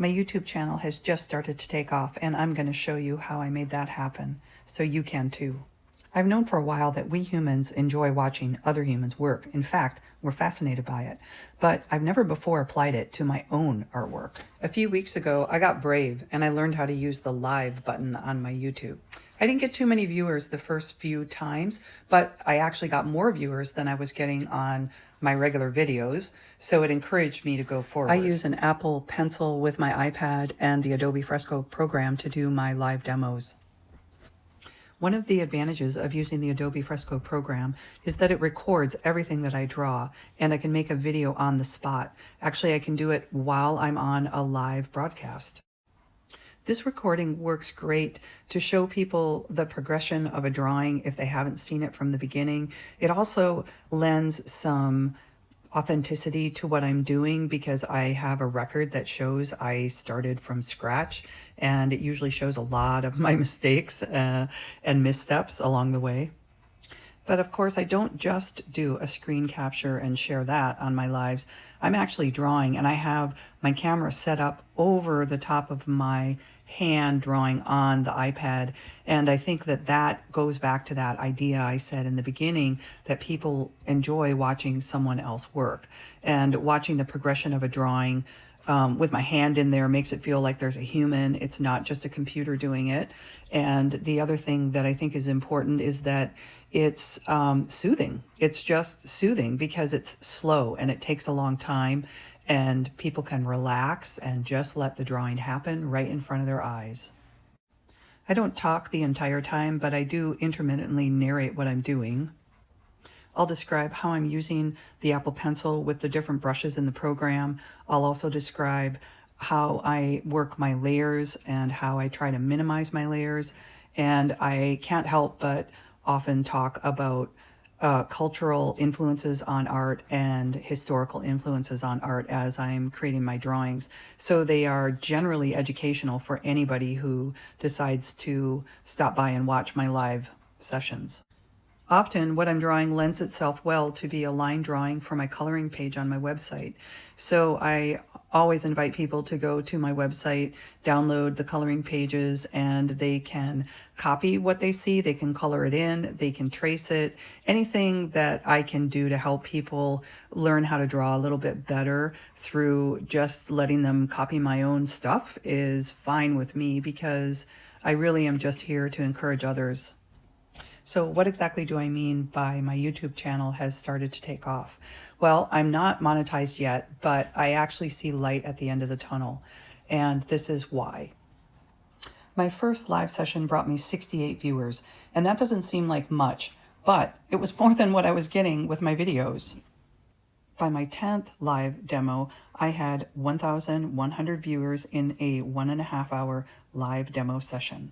My YouTube channel has just started to take off, and I'm going to show you how I made that happen, so you can too. I've known for a while that we humans enjoy watching other humans work. In fact, we're fascinated by it. But I've never before applied it to my own artwork. A few weeks ago, I got brave and I learned how to use the live button on my YouTube. I didn't get too many viewers the first few times, but I actually got more viewers than I was getting on my regular videos, so it encouraged me to go forward. I use an Apple Pencil with my iPad and the Adobe Fresco program to do my live demos. One of the advantages of using the Adobe Fresco program is that it records everything that I draw, and I can make a video on the spot. Actually, I can do it while I'm on a live broadcast. This recording works great to show people the progression of a drawing if they haven't seen it from the beginning. It also lends some authenticity to what I'm doing because I have a record that shows I started from scratch, and it usually shows a lot of my mistakes and missteps along the way. But of course, I don't just do a screen capture and share that on my lives. I'm actually drawing, and I have my camera set up over the top of my hand drawing on the iPad. And I think that that goes back to that idea I said in the beginning, that people enjoy watching someone else work. And watching the progression of a drawing with my hand in there makes it feel like there's a human. It's not just a computer doing it. And the other thing that I think is important is that it's soothing. It's just soothing because it's slow and it takes a long time, and people can relax and just let the drawing happen right in front of their eyes. I don't talk the entire time, but I do intermittently narrate what I'm doing. I'll describe how I'm using the Apple Pencil with the different brushes in the program. I'll also describe how I work my layers and how I try to minimize my layers. And I can't help but often talk about cultural influences on art and historical influences on art as I'm creating my drawings. So they are generally educational for anybody who decides to stop by and watch my live sessions. Often what I'm drawing lends itself well to be a line drawing for my coloring page on my website. So I always invite people to go to my website, download the coloring pages, and they can copy what they see, they can color it in, they can trace it. Anything that I can do to help people learn how to draw a little bit better through just letting them copy my own stuff is fine with me, because I really am just here to encourage others. So what exactly do I mean by my YouTube channel has started to take off? Well, I'm not monetized yet, but I actually see light at the end of the tunnel, and this is why. My first live session brought me 68 viewers, and that doesn't seem like much, but it was more than what I was getting with my videos. By my 10th live demo, I had 1,100 viewers in a 1.5 hour live demo session.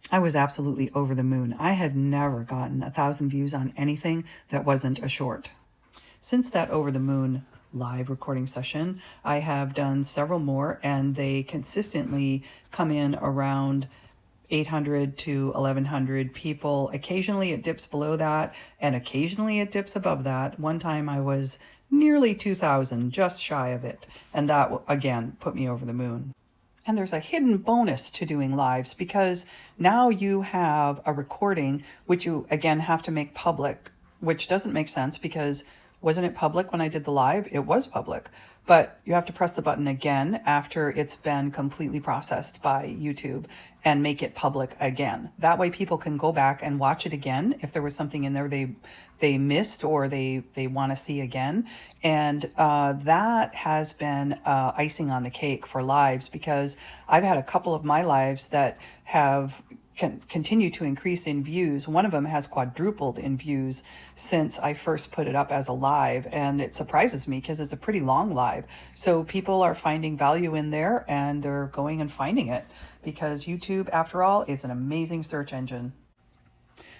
I was absolutely over the moon. I had never gotten 1,000 views on anything that wasn't a short. Since that over the moon live recording session, I have done several more, and they consistently come in around 800 to 1,100 people. Occasionally it dips below that, and occasionally it dips above that. One time I was nearly 2,000, just shy of it, and that again put me over the moon. And there's a hidden bonus to doing lives, because now you have a recording, which you again have to make public, which doesn't make sense because wasn't it public when I did the live? It was public, but you have to press the button again after it's been completely processed by YouTube and make it public again. That way people can go back and watch it again if there was something in there they missed or they want to see again. And that has been icing on the cake for lives, because I've had a couple of my lives that have continue to increase in views. One of them has quadrupled in views since I first put it up as a live, and it surprises me because it's a pretty long live. So people are finding value in there, and they're going and finding it, because YouTube, after all, is an amazing search engine.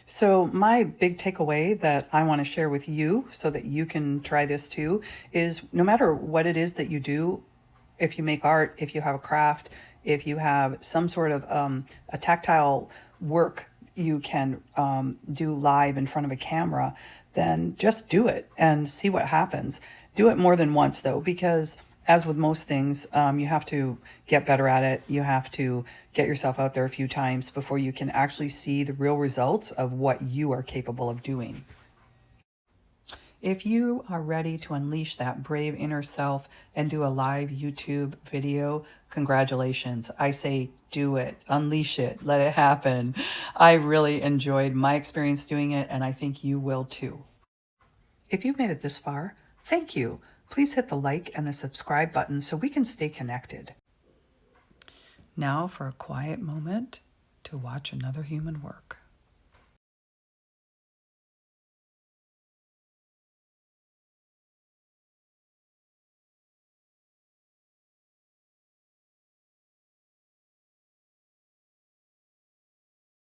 So my big takeaway that I want to share with you so that you can try this too is, no matter what it is that you do, if you make art, if you have a craft, if you have some sort of a tactile work you can do live in front of a camera, then just do it and see what happens. Do it more than once though, because As with most things, you have to get better at it. You have to get yourself out there a few times before you can actually see the real results of what you are capable of doing. If you are ready to unleash that brave inner self and do a live YouTube video, congratulations. I say do it, unleash it, let it happen. I really enjoyed my experience doing it, and I think you will too. If you've made it this far, thank you. Please hit the like and the subscribe button so we can stay connected. Now for a quiet moment to watch another human work.